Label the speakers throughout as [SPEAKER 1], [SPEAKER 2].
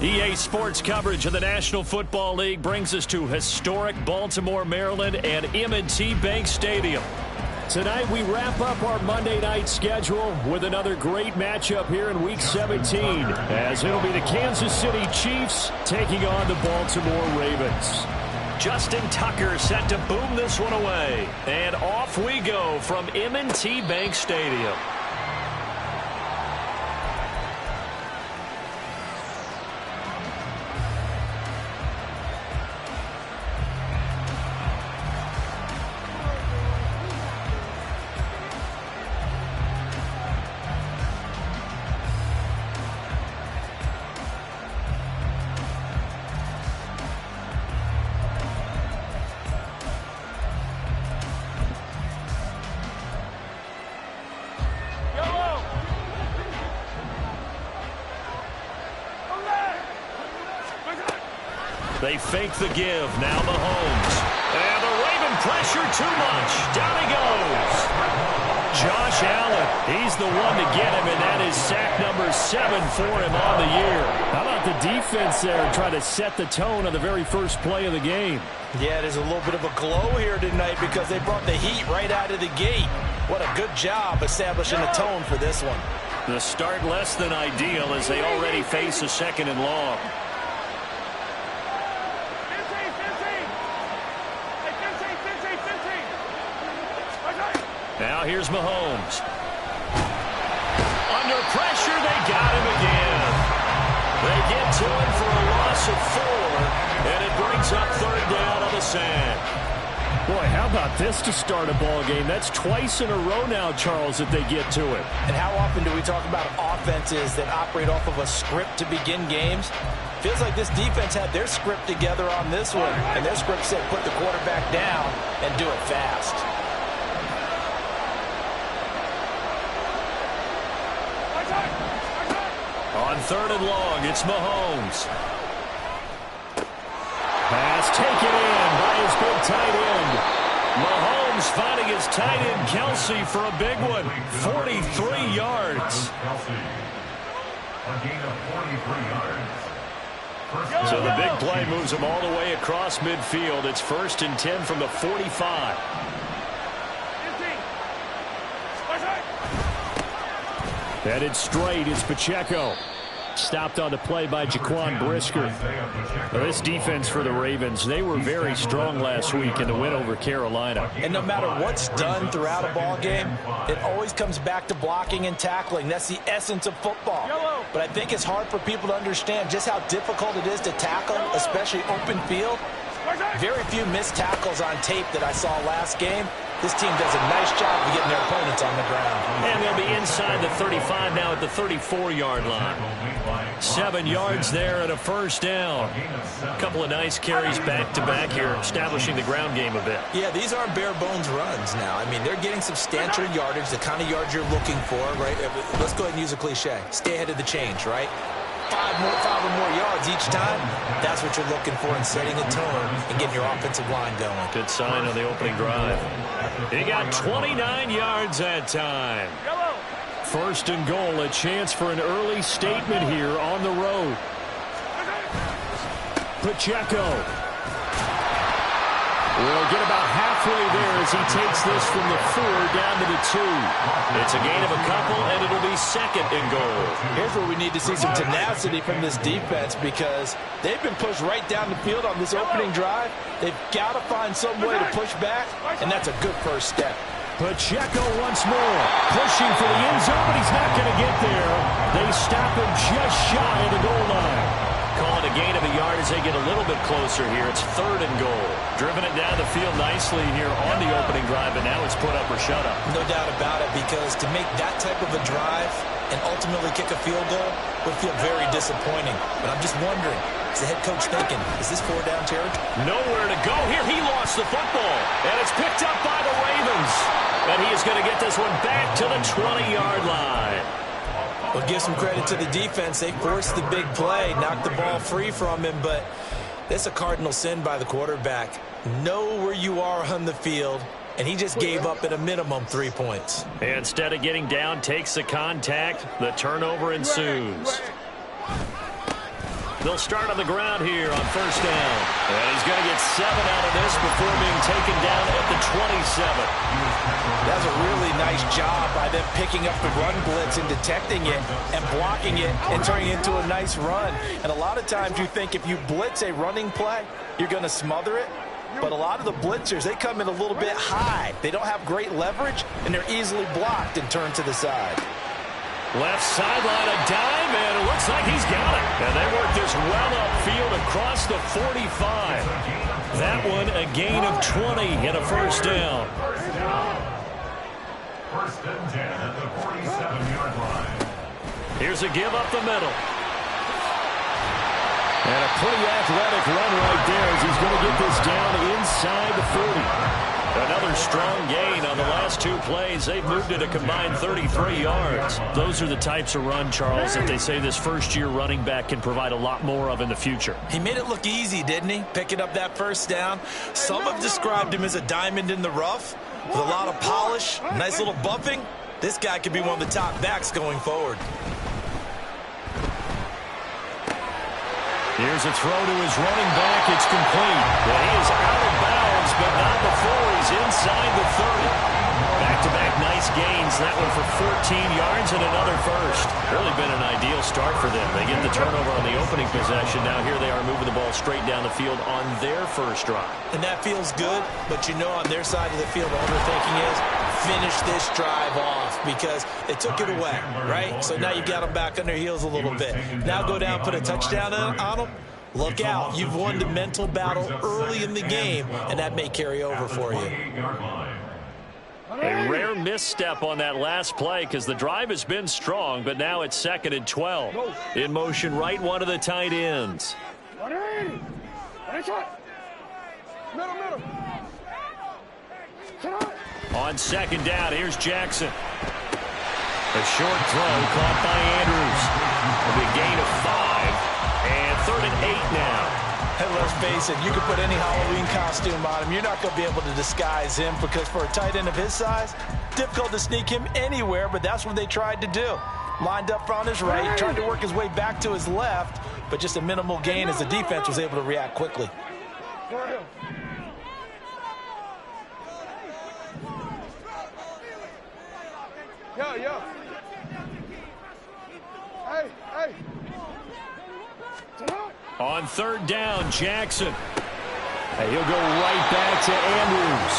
[SPEAKER 1] EA Sports coverage of the National Football League brings us to historic Baltimore, Maryland and M&T Bank Stadium. Tonight we wrap up our Monday night schedule with another great matchup here in Week 17, as it'll be the Kansas City Chiefs taking on the Baltimore Ravens. Justin Tucker set to boom this one away, and off we go from M&T Bank Stadium. They fake the give. Now Mahomes. And the Raven pressure too much. Down he goes. Josh Allen. He's the one to get him, and that is sack number 7 for him on the year. How about the defense there trying to set the tone on the very first play of the game?
[SPEAKER 2] Yeah, there's a little bit of a glow here tonight because they brought the heat right out of the gate. What a good job establishing the tone for this one.
[SPEAKER 1] The start less than ideal as they already face a 2nd and long. Now here's Mahomes. Under pressure, they got him again. They get to him for a loss of 4, and it brings up 3rd down on the sack. Boy, how about this to start a ball game? That's twice in a row now, Charles, that they get to it.
[SPEAKER 2] And how often do we talk about offenses that operate off of a script to begin games? Feels like this defense had their script together on this one, and their script said put the quarterback down and do it fast.
[SPEAKER 1] On 3rd and long, it's Mahomes. Pass taken in by his big tight end. Mahomes finding his tight end, Kelsey, for a big one. 43 yards.
[SPEAKER 3] A gain of 43 yards.
[SPEAKER 1] So the big play moves him all the way across midfield. It's 1st and 10 from the 45. Headed straight is Pacheco. Stopped on the play by Jaquan Brisker. Well, this defense for the Ravens, they were very strong last week in the win over Carolina.
[SPEAKER 2] And no matter what's done throughout a ball game, it always comes back to blocking and tackling. That's the essence of football. But I think it's hard for people to understand just how difficult it is to tackle, especially open field. Very few missed tackles on tape that I saw last game. This team does a nice job of getting their opponents on the ground.
[SPEAKER 1] And they'll be inside the 35 now at the 34-yard line. 7 yards there and a 1st down. A couple of nice carries back-to-back here, establishing the ground game a bit.
[SPEAKER 2] Yeah, these aren't bare-bones runs now. I mean, they're getting substantial yardage, the kind of yards you're looking for, right? Let's go ahead and use a cliche. Stay ahead of the change, right? 5 or more yards each time. That's what you're looking for in setting a tone and getting your offensive line going.
[SPEAKER 1] Good sign on the opening drive. He got 29 yards that time. 1st and goal, a chance for an early statement here on the road. Pacheco will get about halfway there as he takes this from the 4 down to the 2. It's a gain of a couple, and it'll be 2nd and goal.
[SPEAKER 2] Here's where we need to see some tenacity from this defense because they've been pushed right down the field on this opening drive. They've got to find some way to push back, and that's a good first step.
[SPEAKER 1] Pacheco once more, pushing for the end zone, but he's not going to get there. They stop him just shy of the goal line. Call it a gain of a yard as they get a little bit closer here. It's 3rd and goal. Driven it down the field nicely here on the opening drive, and now it's put up or shut up.
[SPEAKER 2] No doubt about it, because to make that type of a drive and ultimately kick a field goal would feel very disappointing. But I'm just wondering, is the head coach thinking, is this 4-down territory?
[SPEAKER 1] Nowhere to go here. He lost the football, and it's picked up by the Ravens. And he is going to get this one back to the 20-yard line.
[SPEAKER 2] Well, give some credit to the defense. They forced the big play, knocked the ball free from him, but that's a cardinal sin by the quarterback. Know where you are on the field, and he just gave up at a minimum 3 points.
[SPEAKER 1] And instead of getting down, takes the contact. The turnover ensues. They'll start on the ground here on first down. And he's going to get 7 out of this before being taken down at the 27.
[SPEAKER 2] That's a really nice job by them picking up the run blitz and detecting it and blocking it and turning it into a nice run. And a lot of times you think if you blitz a running play, you're going to smother it. But a lot of the blitzers, they come in a little bit high. They don't have great leverage, and they're easily blocked and turned to the side.
[SPEAKER 1] Left sideline, a dime, and it looks like he's got it. And they work this well upfield across the 45. That one a gain of 20 and a first down.
[SPEAKER 3] First and 10 at the 47-yard line.
[SPEAKER 1] Here's a give up the middle. And a pretty athletic run right there as he's going to get this down inside the 40. Another strong gain on the last 2 plays. They've moved it a combined 33 yards. Those are the types of run, Charles, that they say this first-year running back can provide a lot more of in the future.
[SPEAKER 2] He made it look easy, didn't he? Picking up that first down. Some have described him as a diamond in the rough with a lot of polish, nice little bumping. This guy could be one of the top backs going forward.
[SPEAKER 1] Here's a throw to his running back. It's complete. Well, he is out of bounds, but not before he's inside the 30. Back-to-back nice gains. That one for 14 yards and another first. Really been an ideal start for them. They get the turnover on the opening possession. Now here they are moving the ball straight down the field on their first drive.
[SPEAKER 2] And that feels good, but you know on their side of the field, all they're thinking is finish this drive off because it took it away, right? So now you've got them back on their heels a little bit. Now go down, put a touchdown on them. Look out. You've won the mental battle early in the game, and that may carry over for you.
[SPEAKER 1] A rare misstep on that last play because the drive has been strong, but now it's 2nd and 12. In motion right, one of the tight ends. On 2nd down, here's Jackson. A short throw caught by Andrews. A big gain of 5. And 3rd and 8 now.
[SPEAKER 2] And let's face it, you can put any Halloween costume on him. You're not going to be able to disguise him because for a tight end of his size, difficult to sneak him anywhere, but that's what they tried to do. Lined up on his right, tried to work his way back to his left, but just a minimal gain as the defense was able to react quickly.
[SPEAKER 4] Yo. Hey.
[SPEAKER 1] On 3rd down, Jackson. And he'll go right back to Andrews.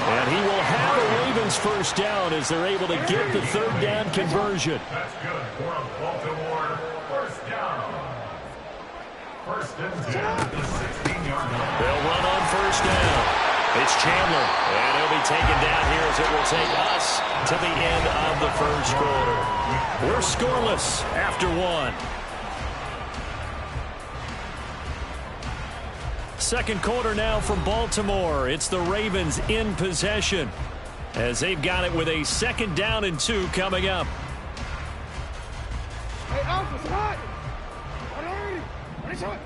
[SPEAKER 1] And he will have a Ravens first down as they're able to get the 3rd down conversion.
[SPEAKER 3] That's good for Baltimore. First down. First and 10 at the 16-yard line.
[SPEAKER 1] They'll run on first down. It's Chandler. And he'll be taken down here as it will take us to the end of the first quarter. We're scoreless after 1. Second quarter now from Baltimore. It's the Ravens in possession as they've got it with a 2nd down and 2 coming up.
[SPEAKER 4] Hey, Alpha, hot. What is hot?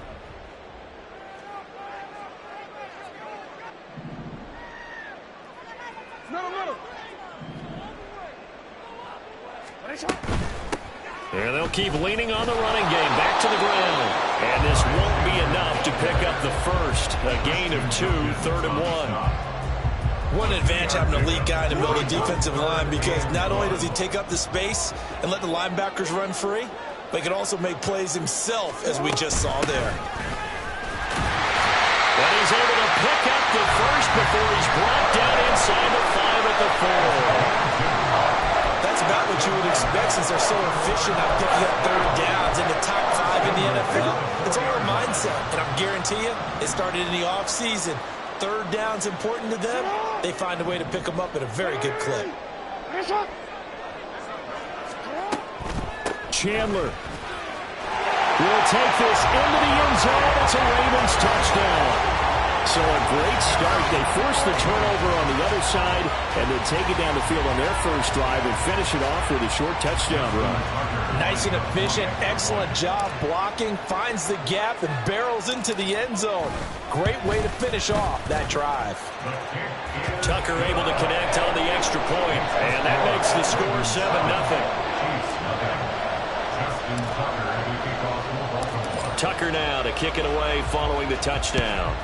[SPEAKER 4] Middle. What is hot?
[SPEAKER 1] And they'll keep leaning on the running game. Back to the ground. And this won't be enough to pick up the first. A gain of 2, 3rd and 1.
[SPEAKER 2] What an advantage having a lead guy in the middle of the defensive line because not only does he take up the space and let the linebackers run free, but he can also make plays himself, as we just saw there.
[SPEAKER 1] And he's able to pick up the first before he's brought down inside the 5 at the 4.
[SPEAKER 2] That's about what you would expect since they're so efficient at picking up 3rd downs in the top 5 in the NFL. It's all a mindset, and I guarantee you, it started in the offseason. 3rd down's important to them. They find a way to pick them up at a very good clip.
[SPEAKER 1] Chandler will take this into the end zone. It's a Ravens touchdown. So a great start. They force the turnover on the other side and then take it down the field on their first drive and finish it off with a short touchdown run.
[SPEAKER 2] Nice and efficient. Excellent job blocking. Finds the gap and barrels into the end zone. Great way to finish off that drive.
[SPEAKER 1] Tucker able to connect on the extra point, and that makes the score 7-0. Tucker now to kick it away following the touchdown.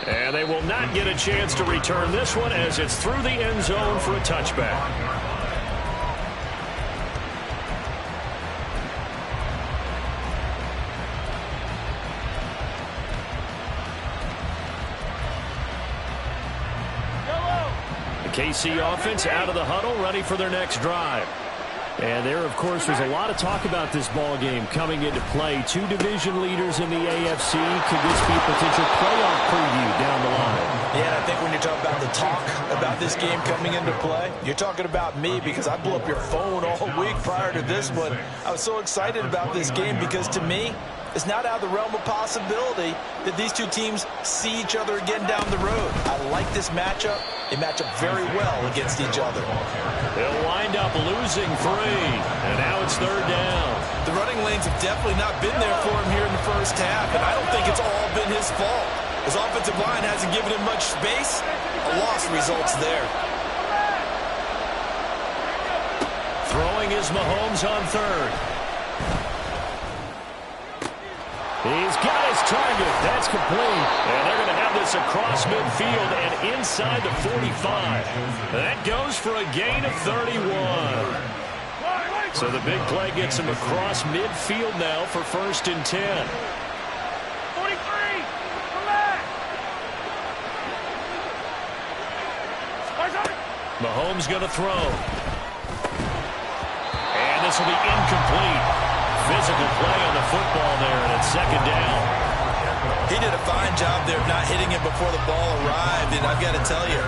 [SPEAKER 1] And they will not get a chance to return this one as it's through the end zone for a touchback. The KC offense out of the huddle, ready for their next drive. And there, of course, was a lot of talk about this ball game coming into play. Two division leaders in the AFC. Could this be a potential playoff preview down the line?
[SPEAKER 2] Yeah, I think when you're talking about the talk about this game coming into play, you're talking about me because I blew up your phone all week prior to this one. I was so excited about this game because, to me, it's not out of the realm of possibility that these two teams see each other again down the road. I like this matchup. They match up very well against each other.
[SPEAKER 1] They'll wind up losing 3, and now it's 3rd down.
[SPEAKER 2] The running lanes have definitely not been there for him here in the first half, and I don't think it's all been his fault. His offensive line hasn't given him much space. A loss results there.
[SPEAKER 1] Throwing is Mahomes on 3rd. He's got his target. That's complete. And they're going to have this across midfield and inside the 45. That goes for a gain of 31. So the big play gets him across midfield now for 1st and 10.
[SPEAKER 4] 43. Come back.
[SPEAKER 1] Mahomes going to throw. And this will be incomplete. Physical play on the football there, and it's 2nd down.
[SPEAKER 2] He did a fine job there of not hitting it before the ball arrived, and I've got to tell you,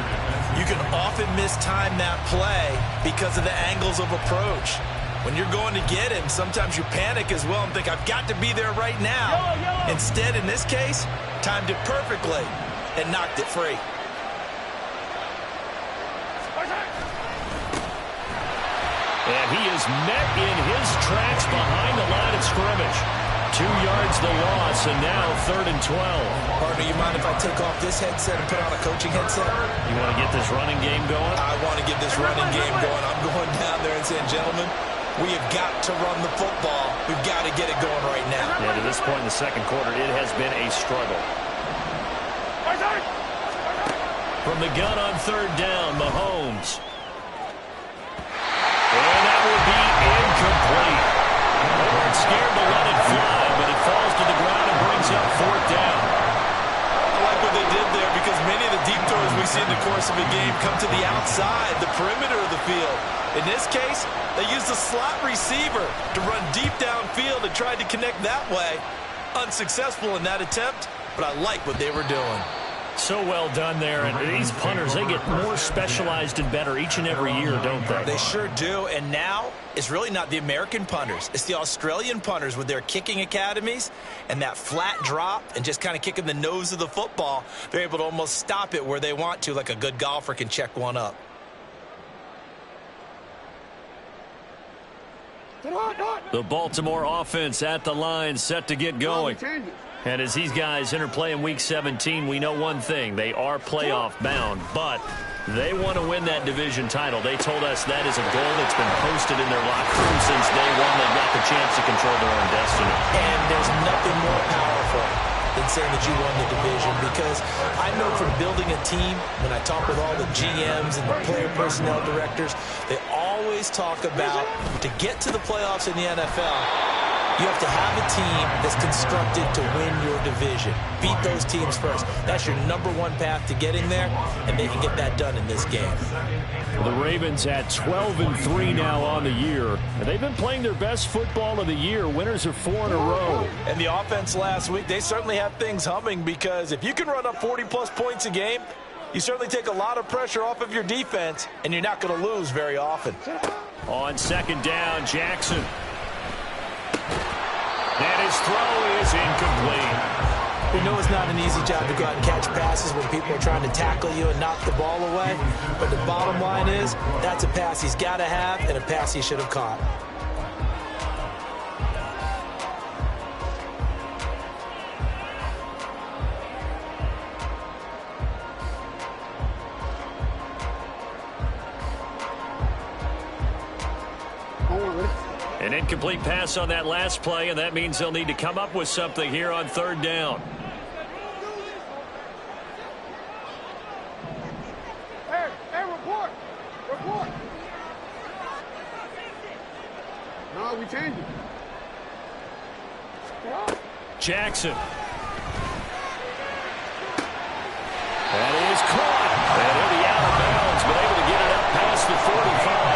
[SPEAKER 2] you can often mistime that play because of the angles of approach. When you're going to get him, sometimes you panic as well and think, I've got to be there right now. Instead, in this case, timed it perfectly and knocked it free.
[SPEAKER 1] And he is met in his tracks behind the line of scrimmage. 2 yards the loss, and now 3rd and 12.
[SPEAKER 2] Partner, you mind if I take off this headset and put on a coaching headset?
[SPEAKER 1] You want to get this running game going?
[SPEAKER 2] I want to get this running game going. I'm going down there and saying, gentlemen, we have got to run the football. We've got to get it going right now.
[SPEAKER 1] Yeah, to this point in the 2nd quarter, it has been a struggle. From the gun on 3rd down, Mahomes. And that will be incomplete. They weren't scared to let it fly, but it falls to the ground and brings up 4th down.
[SPEAKER 2] I like what they did there because many of the deep throws we see in the course of a game come to the outside, the perimeter of the field. In this case, they used the slot receiver to run deep downfield and tried to connect that way. Unsuccessful in that attempt, but I like what they were doing.
[SPEAKER 1] So well done there, and these punters, they get more specialized and better each and every year, don't they?
[SPEAKER 2] They sure do, and now it's really not the American punters. It's the Australian punters with their kicking academies and that flat drop and just kind of kicking the nose of the football. They're able to almost stop it where they want to, like a good golfer can check one up.
[SPEAKER 1] The Baltimore offense at the line, set to get going. And as these guys interplay in Week 17, we know one thing. They are playoff bound, but they want to win that division title. They told us that is a goal that's been posted in their locker room since day one. They've got the chance to control their own destiny.
[SPEAKER 2] And there's nothing more powerful than saying that you won the division, because I know from building a team, when I talk with all the GMs and the player personnel directors, they always talk about, to get to the playoffs in the NFL, you have to have a team that's constructed to win your division. Beat those teams first. That's your #1 path to getting there, and they can get that done in this game.
[SPEAKER 1] The Ravens at 12-3 now on the year. They've been playing their best football of the year. Winners of 4 in a row.
[SPEAKER 2] And the offense last week, they certainly have things humming, because if you can run up 40-plus points a game, you certainly take a lot of pressure off of your defense, and you're not going to lose very often.
[SPEAKER 1] On 2nd down, Jackson. And his throw is incomplete.
[SPEAKER 2] We know it's not an easy job to go out and catch passes when people are trying to tackle you and knock the ball away. But the bottom line is, that's a pass he's got to have and a pass he should have caught.
[SPEAKER 1] And An incomplete pass on that last play, and that means they'll need to come up with something here on third down.
[SPEAKER 4] Hey, report. Report. No, we changed it.
[SPEAKER 1] Jackson. That is caught. And he'll be out of bounds, but able to get it up past the 45.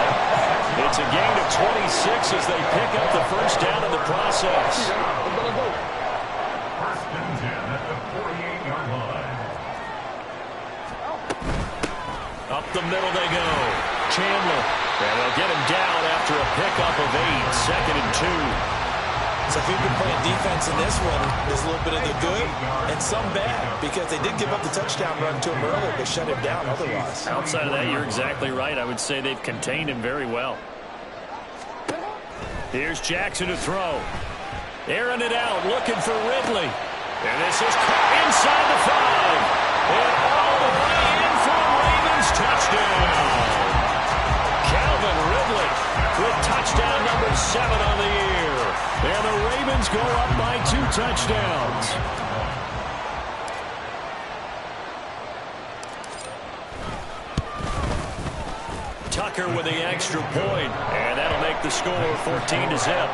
[SPEAKER 1] It's a gain of 26 as they pick up the first down in the process.
[SPEAKER 3] First and 10 at the 48-yard line.
[SPEAKER 1] Up the middle they go. Chandler. And they'll get him down after a pickup of 8. Second and 2.
[SPEAKER 2] So if you've been playing defense in this one, there's a little bit of the good and some bad, because they did give up the touchdown run to him earlier, but shut him down otherwise.
[SPEAKER 1] Outside of that, you're exactly right. I would say they've contained him very well. Here's Jackson to throw. Airing it out, looking for Ridley. And this is caught inside the 5. And all the way in for a Ravens touchdown. Calvin Ridley with touchdown number 7 on the year. And the Ravens go up by 2 touchdowns. Tucker with the extra point, and that'll make the score 14-0.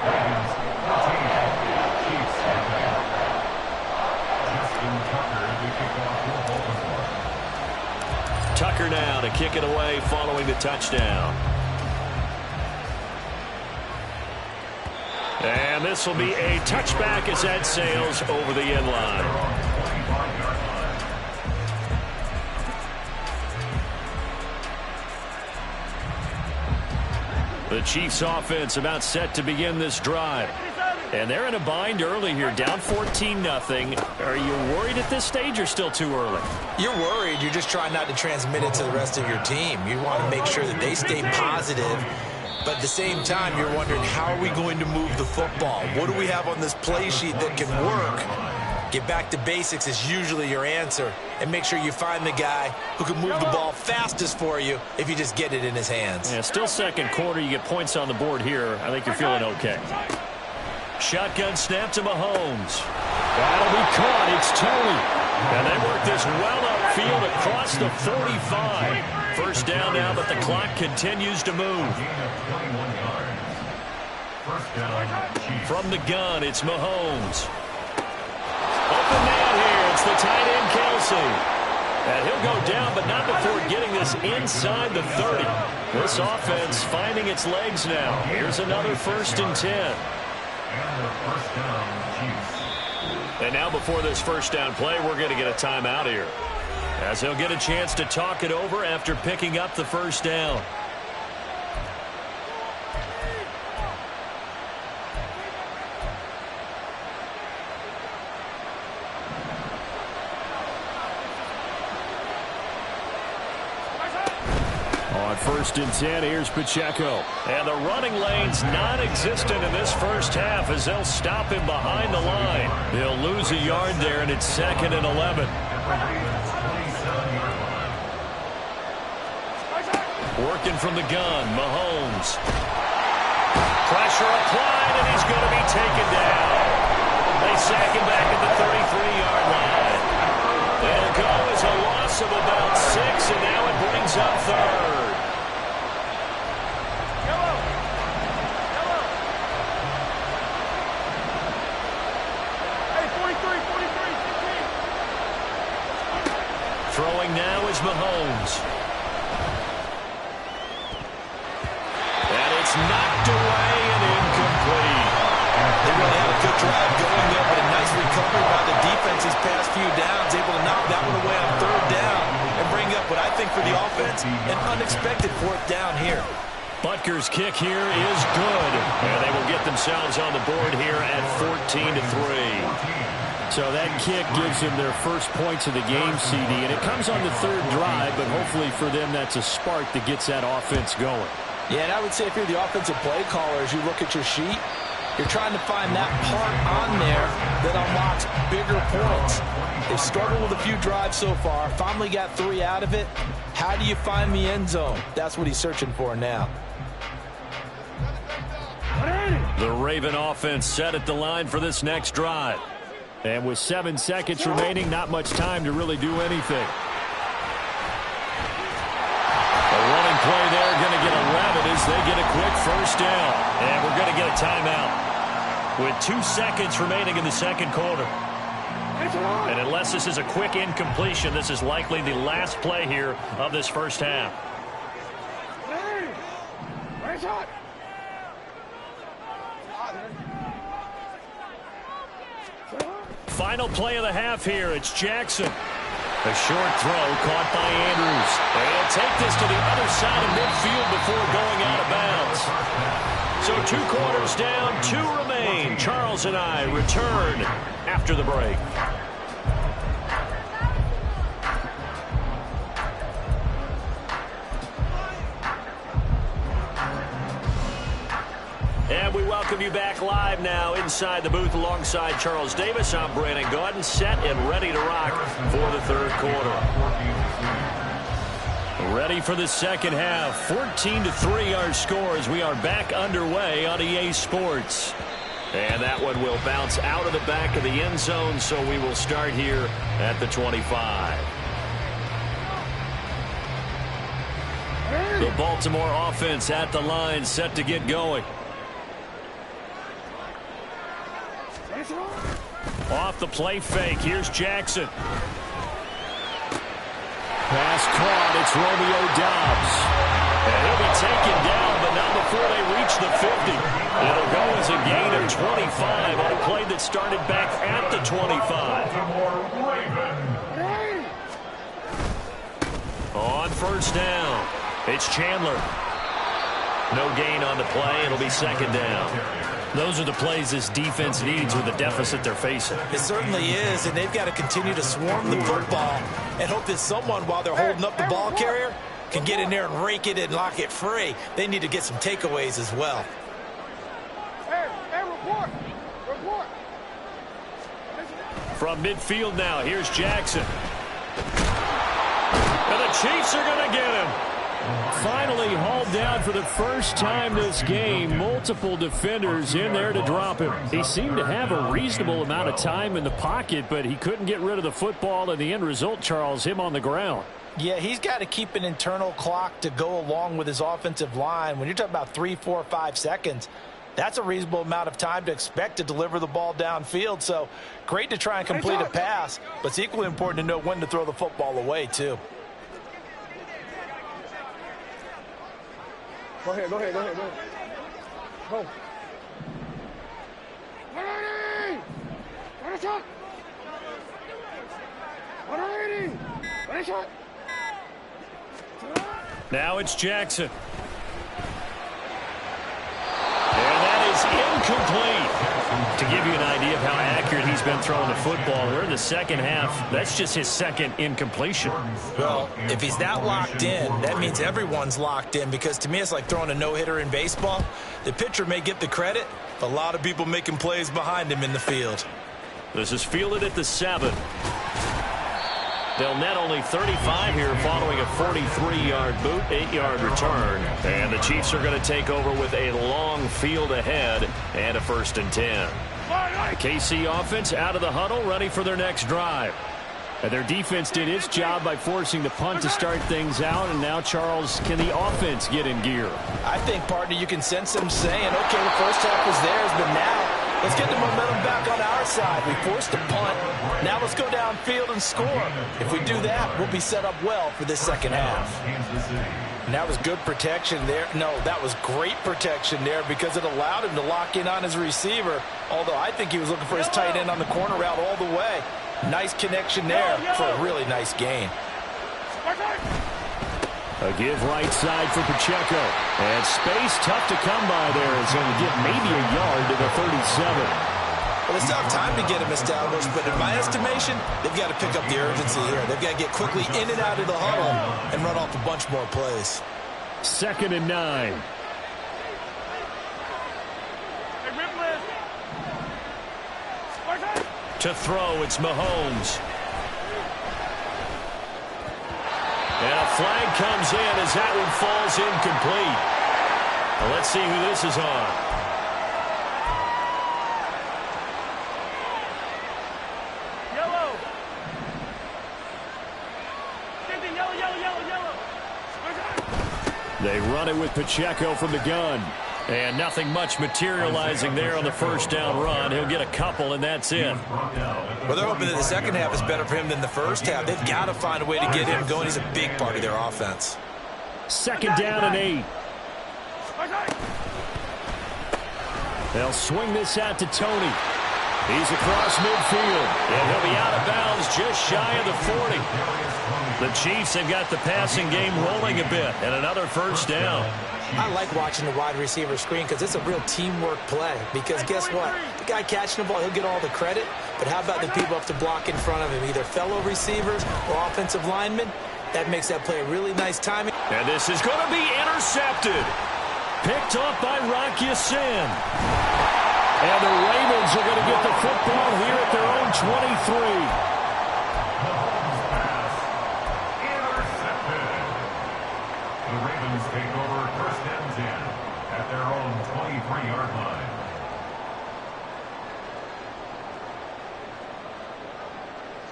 [SPEAKER 1] Tucker now to kick it away following the touchdown. And this will be a touchback as that sails over the end line. The Chiefs offense about set to begin this drive. And they're in a bind early here, down 14-0. Are you worried at this stage or still too early?
[SPEAKER 2] You're worried. You're just trying not to transmit it to the rest of your team. You want to make sure that they stay positive. But at the same time, you're wondering, how are we going to move the football? What do we have on this play sheet that can work? Get back to basics is usually your answer. And make sure you find the guy who can move the ball fastest for you if you just get it in his hands.
[SPEAKER 1] Yeah, still second quarter. You get points on the board here. I think you're feeling okay. Shotgun snap to Mahomes. That'll be caught. It's Tony. And they work this well upfield across the 45. First down now, but the clock continues to move. From the gun, it's Mahomes. Open man here. It's the tight end, Kelsey. And he'll go down, but not before getting this inside the 30. This offense finding its legs now. Here's another first and 10. And now before this first down play, we're going to get a timeout here, as he'll get a chance to talk it over after picking up the first down. On first and 10, here's Pacheco. And the running lane's non-existent in this first half as they'll stop him behind the line. He'll lose a yard there, and it's 2nd and 11. Working from the gun, Mahomes. Pressure applied, and he's going to be taken down. They sack him back at the 33-yard line. It'll go as a loss of about 6, and now it brings up 3rd. Throwing now is Mahomes. And it's knocked away and incomplete.
[SPEAKER 2] They really had a good drive going there, but a nice recovery by the defense these past few downs, able to knock that one away on 3rd down and bring up what I think for the offense, an unexpected 4th down here.
[SPEAKER 1] Butker's kick here is good. And they will get themselves on the board here at 14-3. So that kick gives them their first points of the game, CD, and it comes on the 3rd drive, but hopefully for them that's a spark that gets that offense going.
[SPEAKER 2] Yeah, and I would say if you're the offensive play caller, as you look at your sheet, you're trying to find that part on there that unlocks bigger points. They've struggled with a few drives so far, finally got 3 out of it. How do you find the end zone? That's what he's searching for now.
[SPEAKER 1] The Raven offense set at the line for this next drive. And with 7 seconds remaining, not much time to really do anything. A running play there, going to get 11 as they get a quick first down. And we're going to get a timeout with 2 seconds remaining in the second quarter. And unless this is a quick incompletion, this is likely the last play here of this first half. Final play of the half here. It's Jackson. A short throw caught by Andrews. And he'll take this to the other side of midfield before going out of bounds. So 2 quarters down, 2 remain. Charles and I return after the break. And we welcome you back live now inside the booth alongside Charles Davis. I'm Brandon Gaudin, set and ready to rock for the third quarter. Ready for the second half. 14-3 our score as we are back underway on EA Sports. And that one will bounce out of the back of the end zone, so we will start here at the 25. The Baltimore offense at the line, set to get going. Off the play fake, here's Jackson. Pass caught, it's Romeo Doubs. And he'll be taken down, but not before they reach the 50. It'll go as a gain of 25 on a play that started back at the 25. On first down, it's Chandler. No gain on the play, it'll be second down. Those are the plays this defense needs with the deficit they're facing.
[SPEAKER 2] It certainly is, and they've got to continue to swarm the football and hope that someone, while they're holding up the ball carrier, can get in there and rake it and lock it free. They need to get some takeaways as well.
[SPEAKER 4] Hey, report.
[SPEAKER 1] From midfield now, here's Jackson. And the Chiefs are going to get him. Finally hauled down for the first time this game. Multiple defenders in there to drop him. He seemed to have a reasonable amount of time in the pocket, but he couldn't get rid of the football, and the end result, Charles, him on the ground.
[SPEAKER 2] Yeah, he's got to keep an internal clock to go along with his offensive line. When you're talking about 3, 4, 5 seconds, that's a reasonable amount of time to expect to deliver the ball downfield. So great to try and complete a pass, but it's equally important to know when to throw the football away, too.
[SPEAKER 4] Go ahead. Go. 180! 180!
[SPEAKER 1] Now it's Jackson. And that is incomplete. To give you an idea of how accurate he's been throwing the football, we're in the second half. That's just his second incompletion.
[SPEAKER 2] Well, if he's that locked in, that means everyone's locked in, because to me it's like throwing a no-hitter in baseball. The pitcher may get the credit, but a lot of people making plays behind him in the field.
[SPEAKER 1] This is fielded at the 7. They'll net only 35 here following a 43-yard boot, 8-yard return. And the Chiefs are going to take over with a long field ahead and a 1st and 10. The KC offense out of the huddle, ready for their next drive. And their defense did its job by forcing the punt to start things out. And now, Charles, can the offense get in gear?
[SPEAKER 2] I think, partner, you can sense them saying, okay, the first half was theirs, but now let's get the momentum back on our side. We forced the punt. Now let's go downfield and score. If we do that, we'll be set up well for this second half. And that was good protection there. No, that was great protection there, because it allowed him to lock in on his receiver, although I think he was looking for his tight end on the corner route all the way. Nice connection there for a really nice gain.
[SPEAKER 1] A give right side for Pacheco. And space tough to come by there. It's going to get maybe a yard to the 37.
[SPEAKER 2] Well, they still have time to get him established, but in my estimation, they've got to pick up the urgency here. They've got to get quickly in and out of the huddle and run off a bunch more plays.
[SPEAKER 1] 2nd and 9. To throw, it's Mahomes. And a flag comes in as that one falls incomplete. Well, let's see who this is on. They run it with Pacheco from the gun. And nothing much materializing there on the first down run. He'll get a couple, and that's it.
[SPEAKER 2] Well, they're hoping that the second half is better for him than the first half. They've got to find a way to get him going. He's a big part of their offense.
[SPEAKER 1] Second down and 8. They'll swing this out to Tony. He's across midfield, and he'll be out of bounds just shy of the 40. The Chiefs have got the passing game rolling a bit, and another first down.
[SPEAKER 2] I like watching the wide receiver screen because it's a real teamwork play. Because guess what? The guy catching the ball, he'll get all the credit. But how about the people up to block in front of him, either fellow receivers or offensive linemen? That makes that play a really nice timing.
[SPEAKER 1] And this is going to be intercepted. Picked off by Rocky Sin. And the Ravens are going to get the football here at their own 23.
[SPEAKER 3] The Ravens take over first and 10 at their own 23-yard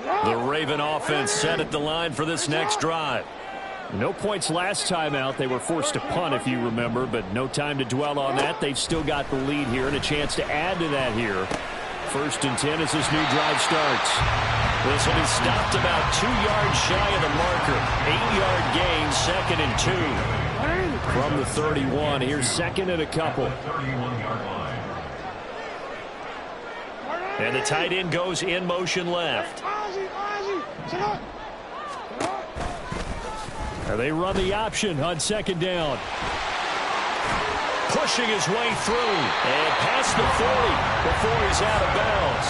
[SPEAKER 3] line.
[SPEAKER 1] The Raven offense set at the line for this next drive. No points last time out. They were forced to punt, if you remember, but no time to dwell on that. They've still got the lead here and a chance to add to that here. First and 10 as this new drive starts. This will be stopped about 2 yards shy of the marker. 8-yard gain, second and 2. From the 31, here's second and a couple. And the tight end goes in motion left. And they run the option on second down. Pushing his way through and past the 40 before he's out of bounds.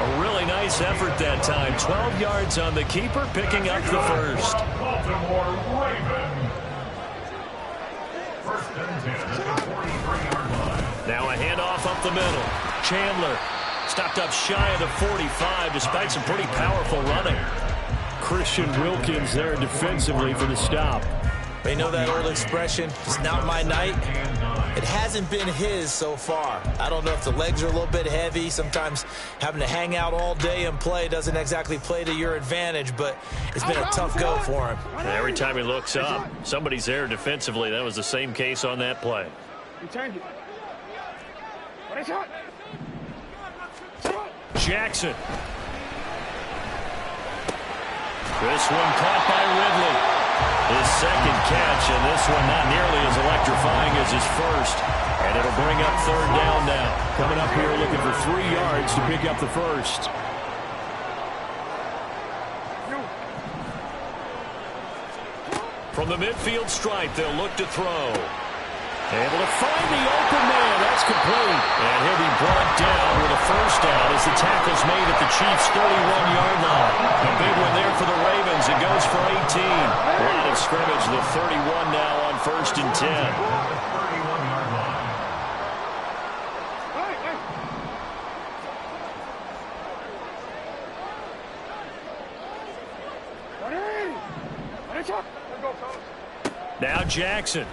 [SPEAKER 1] A really nice effort that time. 12 yards on the keeper, picking up the first.
[SPEAKER 3] Baltimore Ravens. First and 10 at the 43-yard line.
[SPEAKER 1] Now a handoff up the middle. Chandler stopped up shy of the 45 despite some pretty powerful running. Christian Wilkins there defensively for the stop.
[SPEAKER 2] They know that old expression, it's not my night. It hasn't been his so far. I don't know if the legs are a little bit heavy. Sometimes having to hang out all day and play doesn't exactly play to your advantage, but it's been a tough go for him.
[SPEAKER 1] And every time he looks up, somebody's there defensively. That was the same case on that play. Jackson. This one caught by Ridley. His second catch, and this one not nearly as electrifying as his first. And it'll bring up third down now. Coming up here looking for 3 yards to pick up the first. From the midfield stripe, they'll look to throw. Able to find the open man. That's complete. And he'll be brought down with a first down as the tackle's made at the Chiefs' 31-yard line. A big one there for the Ravens. It goes for 18. Line of scrimmage, the 31 now on first and 10. Now Jackson.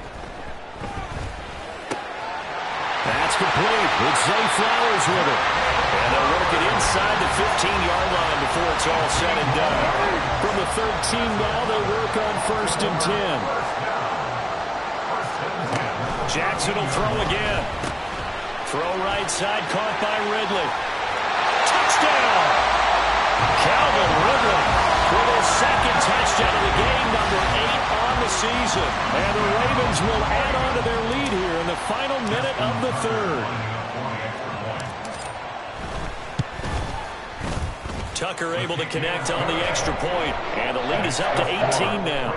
[SPEAKER 1] That's complete with Zay Flowers with it. And they'll work it inside the 15-yard line before it's all said and done. From the 13 now, they work on first and 10. Jackson will throw again. Throw right side, caught by Ridley. Touchdown! Calvin Ridley with his second touchdown of the game, number 8 on the season. And the Ravens will add on to their lead here in the final minute of the third. Tucker able to connect on the extra point. And the lead is up to 18 now.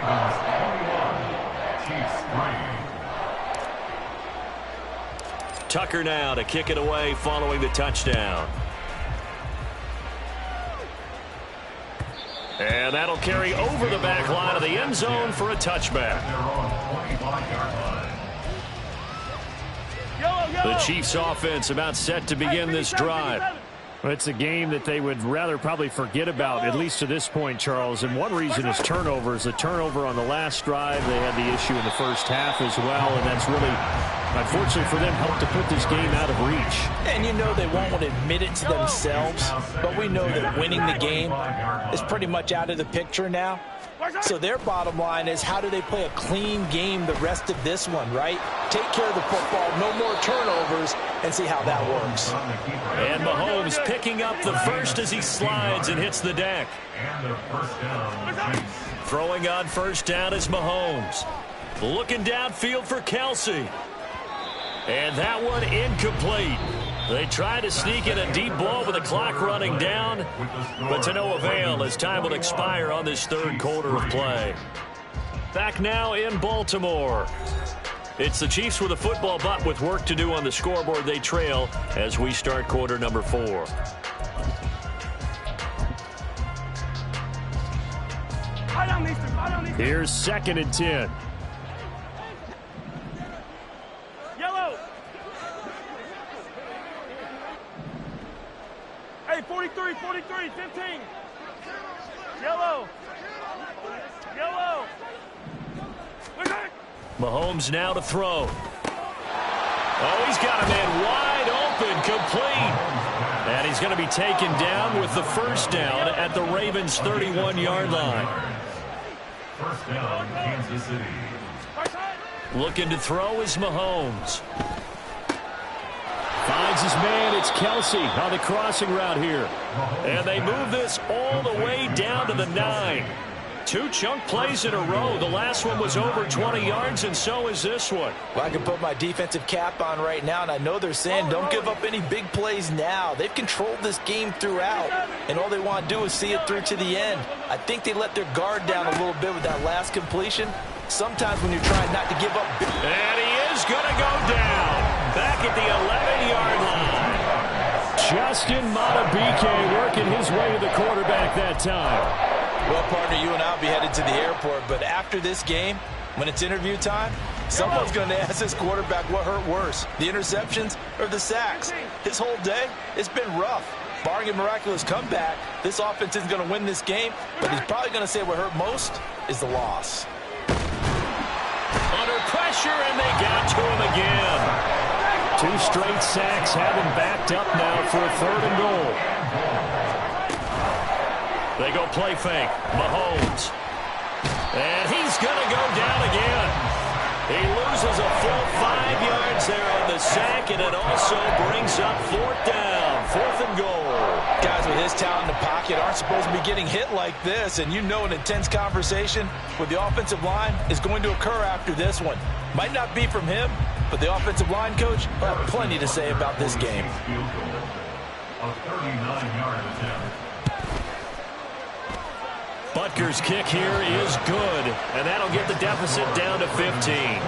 [SPEAKER 1] Tucker now to kick it away following the touchdown. And that'll carry over the back line of the end zone for a touchback. The Chiefs offense about set to begin this drive. Well, it's a game that they would rather probably forget about, at least to this point, Charles. And one reason is turnovers. The turnover on the last drive, they had the issue in the first half as well. And that's really, unfortunately for them, helped to put this game out of reach.
[SPEAKER 2] And you know they won't want to admit it to themselves, but we know that winning the game is pretty much out of the picture now. So their bottom line is, how do they play a clean game the rest of this one, right? Take care of the football, no more turnovers, and see how that works.
[SPEAKER 1] And Mahomes picking up the first as he slides and hits the deck. Throwing on first down is Mahomes. Looking downfield for Kelsey. And that one incomplete. They try to sneak in a deep ball with the clock running down, but to no avail as time will expire on this third quarter of play. Back now in Baltimore. It's the Chiefs with a football, but with work to do on the scoreboard. They trail as we start quarter number 4. Here's 2nd and 10.
[SPEAKER 4] Yellow. Hey, 43, 43, 15. Yellow. Yellow.
[SPEAKER 1] Mahomes now to throw. Oh, he's got a man wide open, complete. And he's going to be taken down with the first down at the Ravens' 31-yard line.
[SPEAKER 3] First down, Kansas City.
[SPEAKER 1] Looking to throw is Mahomes. Finds his man. It's Kelsey on the crossing route here. And they move this all the way down to the 9. 2 chunk plays in a row. The last one was over 20 yards, and so is this one.
[SPEAKER 2] Well, I can put my defensive cap on right now, and I know they're saying don't give up any big plays now. They've controlled this game throughout, and all they want to do is see it through to the end. I think they let their guard down a little bit with that last completion. Sometimes when you're trying not to give up big...
[SPEAKER 1] And he is going to go down back at the 11-yard line. Justin Madubuike working his way to the quarterback that time.
[SPEAKER 2] Well, partner, you and I will be headed to the airport, but after this game, when it's interview time, someone's going to ask this quarterback what hurt worse, the interceptions or the sacks. His whole day, it's been rough. Barring a miraculous comeback, this offense isn't going to win this game, but he's probably going to say what hurt most is the loss.
[SPEAKER 1] Under pressure, and they got to him again. 2 straight sacks have him backed up now for a 3rd and goal. They go play fake. Mahomes. And he's going to go down again. He loses a full 5 yards there on the sack, and it also brings up 4th down. 4th and goal.
[SPEAKER 2] Guys with his talent in the pocket aren't supposed to be getting hit like this, and you know an intense conversation with the offensive line is going to occur after this one. Might not be from him, but the offensive line coach will have plenty to say about this game.
[SPEAKER 3] A 39-yard attempt.
[SPEAKER 1] Butker's kick here is good, and that'll get the deficit down to 15.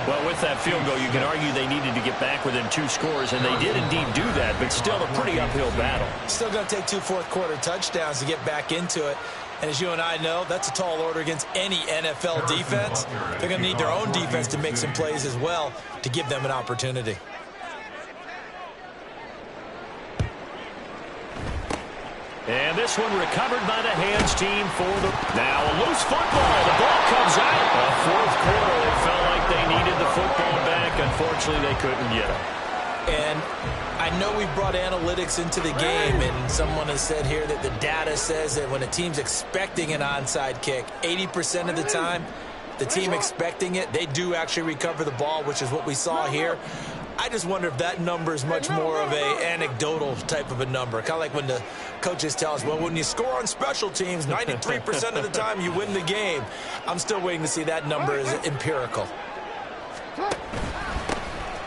[SPEAKER 1] Well, with that field goal, you can argue they needed to get back within 2 scores, and they did indeed do that, but still a pretty uphill battle.
[SPEAKER 2] Still going to take 2 fourth-quarter touchdowns to get back into it. And as you and I know, that's a tall order against any NFL defense. They're going to need their own defense to make some plays as well to give them an opportunity.
[SPEAKER 1] And this one recovered by the hands team for the... Now a loose football. The ball comes out. A 4th quarter, it felt like they needed the football back. Unfortunately, they couldn't get it.
[SPEAKER 2] And I know we brought analytics into the game, and someone has said here that the data says that when a team's expecting an onside kick, 80% of the time, the team expecting it, they do actually recover the ball, which is what we saw here. I just wonder if that number is much more of a anecdotal type of a number. Kind of like when the coaches tell us, well, when you score on special teams, 93% of the time you win the game. I'm still waiting to see that number is empirical.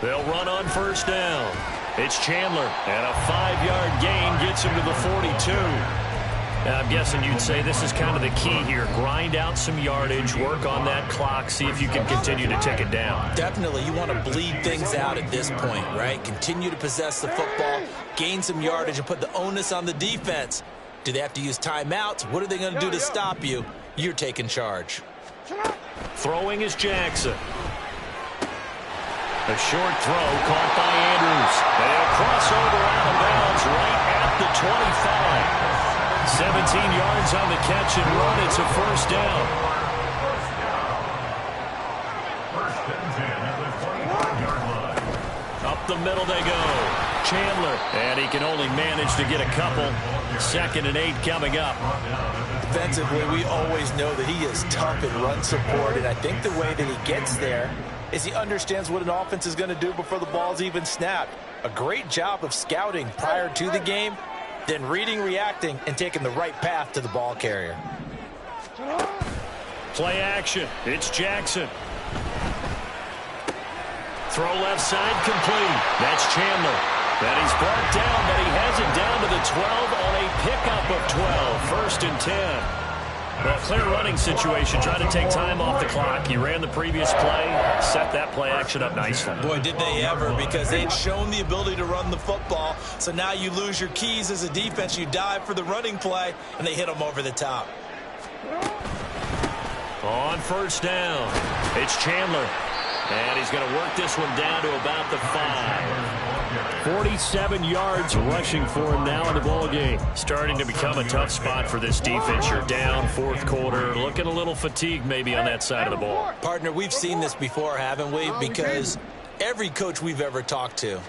[SPEAKER 1] They'll run on first down. It's Chandler, and a 5-yard gain gets him to the 42. I'm guessing you'd say this is kind of the key here. Grind out some yardage, work on that clock, see if you can continue to tick it down.
[SPEAKER 2] Definitely. You want to bleed things out at this point, right? Continue to possess the football, gain some yardage, and put the onus on the defense. Do they have to use timeouts? What are they going to do to stop you? You're taking charge.
[SPEAKER 1] Throwing is Jackson. A short throw caught by Andrews. They'll cross over out of bounds right at the 25. 17 yards on the catch and run. It's a first down.
[SPEAKER 3] First and 10 at the 25-yard line.
[SPEAKER 1] Up the middle they go. Chandler, and he can only manage to get a couple. 2nd and 8 coming up.
[SPEAKER 2] Defensively, we always know that he is tough in run support, and I think the way that he gets there is he understands what an offense is going to do before the ball's even snapped. A great job of scouting prior to the game, then reading, reacting, and taking the right path to the ball carrier.
[SPEAKER 1] Play action. It's Jackson. Throw left side complete. That's Chandler. And he's brought down, but he has it down to the 12 on a pickup of 12. 1st and 10. Well, clear running situation, trying to take time off the clock. He ran the previous play, set that play action up nicely.
[SPEAKER 2] Boy, did they ever, because they'd shown the ability to run the football. So now you lose your keys as a defense. You dive for the running play, and they hit them over the top.
[SPEAKER 1] On 1st down, it's Chandler. And he's going to work this one down to about the 5. 47 yards rushing for him now in the ball game. Starting to become a tough spot for this defense. You're down 4th quarter, looking a little fatigued maybe on that side of the ball.
[SPEAKER 2] Partner, we've seen this before, haven't we? Because every coach we've ever talked to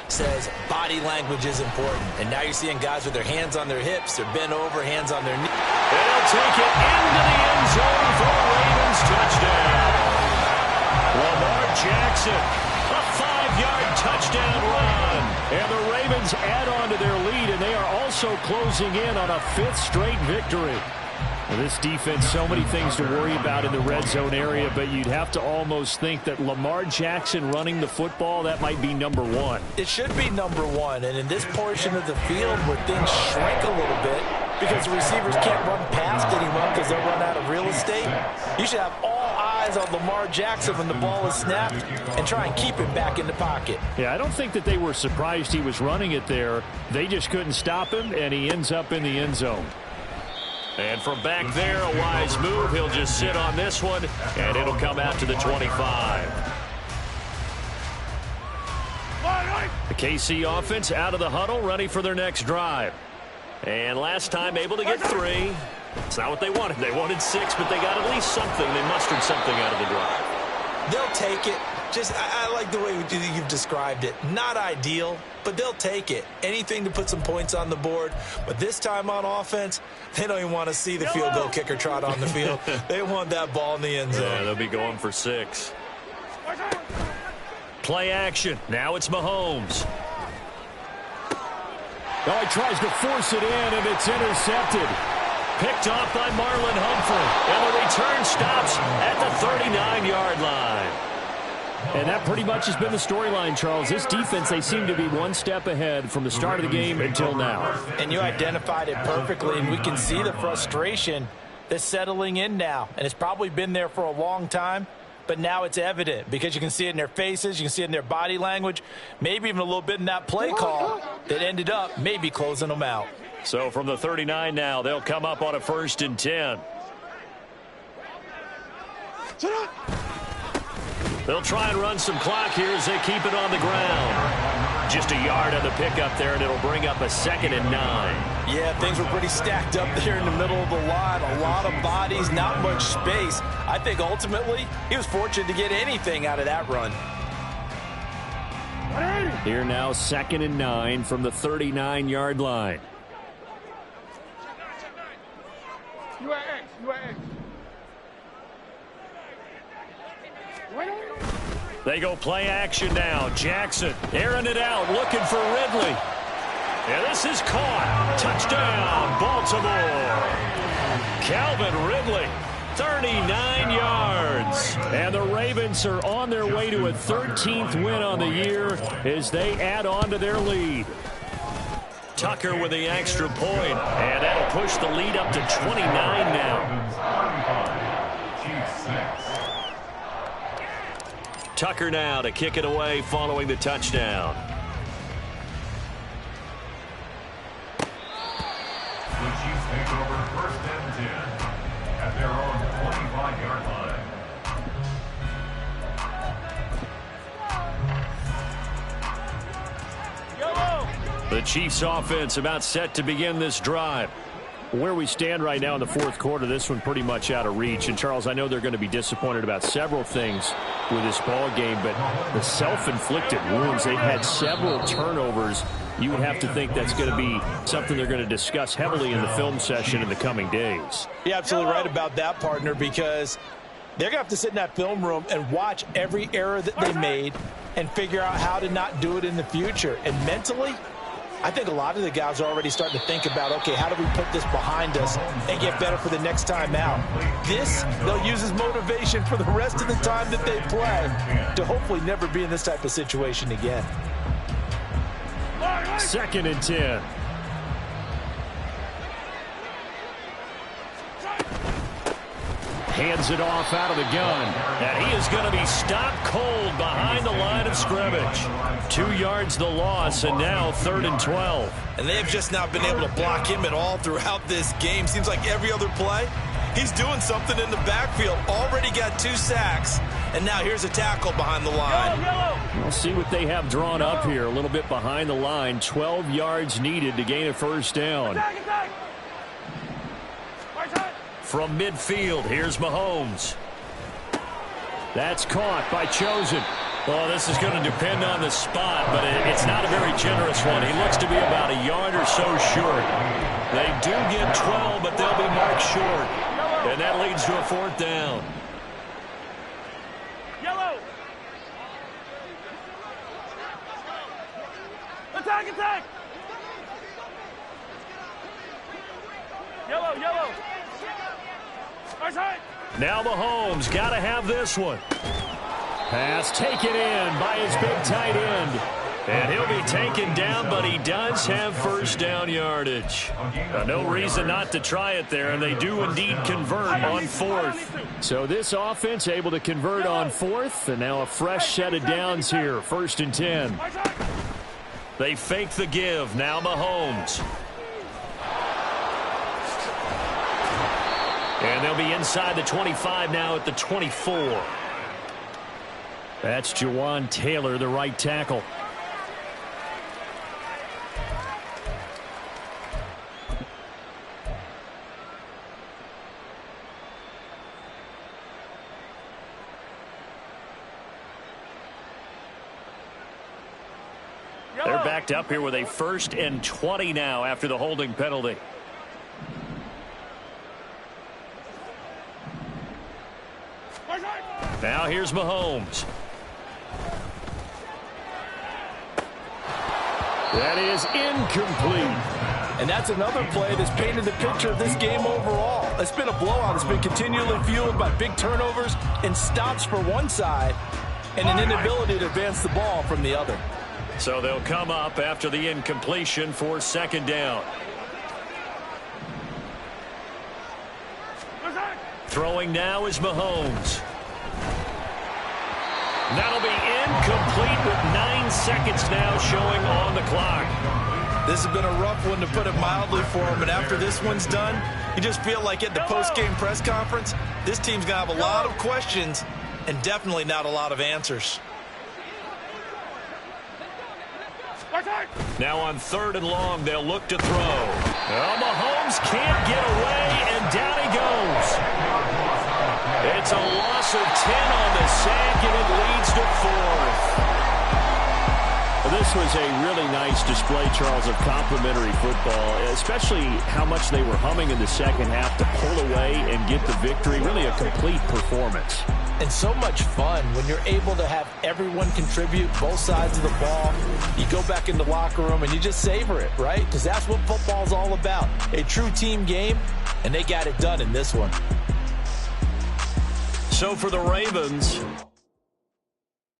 [SPEAKER 2] says body language is important. And now you're seeing guys with their hands on their hips, they're bent over, hands on their knees.
[SPEAKER 1] They'll take it into the end zone for a Ravens touchdown. Lamar Jackson, a 5-yard touchdown run. And the Ravens add on to their lead, and they are also closing in on a 5th straight victory. Well, this defense, so many things to worry about in the red zone area, but you'd have to almost think that Lamar Jackson running the football, that might be number 1.
[SPEAKER 2] It should be number 1, and in this portion of the field where things shrink a little bit because the receivers can't run past anyone because they'll run out of real estate, you should have all eyes on Lamar Jackson when the ball is snapped and try and keep him back in the pocket.
[SPEAKER 1] Yeah, I don't think that they were surprised he was running it there. They just couldn't stop him, and he ends up in the end zone. And from back there, a wise move. He'll just sit on this one, and it'll come out to the 25. The KC offense out of the huddle, ready for their next drive. And last time able to get 3. It's not what they wanted. They wanted 6, but they got at least something. They mustered something out of the drive.
[SPEAKER 2] They'll take it. Just, I like the way you've described it. Not ideal, but they'll take it. Anything to put some points on the board. But this time on offense, they don't even want to see the field goal kicker trot on the field. They want that ball in the end zone.
[SPEAKER 1] Yeah, they'll be going for 6. Play action. Now it's Mahomes. Oh, he tries to force it in, and it's intercepted. Picked off by Marlon Humphrey. And the return stops at the 39-yard line. And that pretty much has been the storyline, Charles. This defense, they seem to be one step ahead from the start of the game until now.
[SPEAKER 2] And you identified it perfectly, and we can see the frustration that's settling in now. And it's probably been there for a long time, but now it's evident because you can see it in their faces, you can see it in their body language, maybe even a little bit in that play call that ended up maybe closing them out.
[SPEAKER 1] So from the 39 now, they'll come up on a 1st and 10. They'll try and run some clock here as they keep it on the ground. Just a yard on the pickup there, and it'll bring up a 2nd and 9.
[SPEAKER 2] Yeah, things were pretty stacked up there in the middle of the line. A lot of bodies, not much space. I think ultimately he was fortunate to get anything out of that run.
[SPEAKER 1] Here now, 2nd and 9 from the 39-yard line.
[SPEAKER 4] You are X. You are X.
[SPEAKER 1] They go play action now. Jackson airing it out, looking for Ridley. And this is caught. Touchdown, Baltimore. Calvin Ridley, 39 yards. And the Ravens are on their way to a 13th win on the year as they add on to their lead. Tucker with the extra point, and that'll push the lead up to 29 now. Tucker now to kick it away following the touchdown.
[SPEAKER 3] The Chiefs take over 1st and 10 at their own 25-yard line.
[SPEAKER 1] The Chiefs offense about set to begin this drive. Where we stand right now in the fourth quarter, this one pretty much out of reach. And, Charles, I know they're going to be disappointed about several things with this ball game, but the self-inflicted wounds, they've had several turnovers. You would have to think that's going to be something they're going to discuss heavily in the film session in the coming days.
[SPEAKER 2] You're absolutely right about that, partner, because they're going to have to sit in that film room and watch every error that they made and figure out how to not do it in the future. And mentally, I think a lot of the guys are already starting to think about, okay, how do we put this behind us and get better for the next time out? This, they'll use as motivation for the rest of the time that they play to hopefully never be in this type of situation again.
[SPEAKER 1] 2nd and 10. Hands it off out of the gun. And he is going to be stopped cold behind the line of scrimmage. 2 yards the loss, and now 3rd and 12.
[SPEAKER 2] And they have just not been able to block him at all throughout this game. Seems like every other play, he's doing something in the backfield. Already got 2 sacks, and now here's a tackle behind the line.
[SPEAKER 1] We'll see what they have drawn up here. A little bit behind the line. 12 yards needed to gain a first down. From midfield, here's Mahomes. That's caught by Chosen. Well, this is going to depend on the spot, but it's not a very generous one. He looks to be about a yard or so short. They do get 12, but they'll be marked short. And that leads to a 4th down.
[SPEAKER 4] Yellow. Attack, attack. Yellow, yellow.
[SPEAKER 1] Now Mahomes got to have this one. Pass taken in by his big tight end. And he'll be taken down, but he does have first down yardage. No reason not to try it there, and they do indeed convert on 4th. So this offense able to convert on 4th, and now a fresh set of downs here. 1st and 10. They fake the give. Now Mahomes. And they'll be inside the 25 now at the 24. That's Jawan Taylor, the right tackle. They're backed up here with a 1st and 20 now after the holding penalty. Now here's Mahomes. That is incomplete.
[SPEAKER 2] And that's another play that's painted the picture of this game overall. It's been a blowout. It's been continually fueled by big turnovers and stops for one side and an inability to advance the ball from the other.
[SPEAKER 1] So they'll come up after the incompletion for 2nd down. Throwing now is Mahomes. That'll be incomplete with 9 seconds now showing on the clock.
[SPEAKER 2] This has been a rough one, to put it mildly, for him. And after this one's done, you just feel like at the post-game press conference, this team's going to have a lot of questions and definitely not a lot of answers.
[SPEAKER 1] Now on 3rd and long, they'll look to throw. Well, Mahomes can't get away, and down he goes. It's a loss of 10 on the sack, and it leads to 4th. This was a really nice display, Charles, of complimentary football, especially how much they were humming in the second half to pull away and get the victory. Really a complete performance.
[SPEAKER 2] And so much fun when you're able to have everyone contribute, both sides of the ball. You go back in the locker room and you just savor it, right? Because that's what football's all about. A true team game, and they got it done in this one.
[SPEAKER 1] So for the Ravens,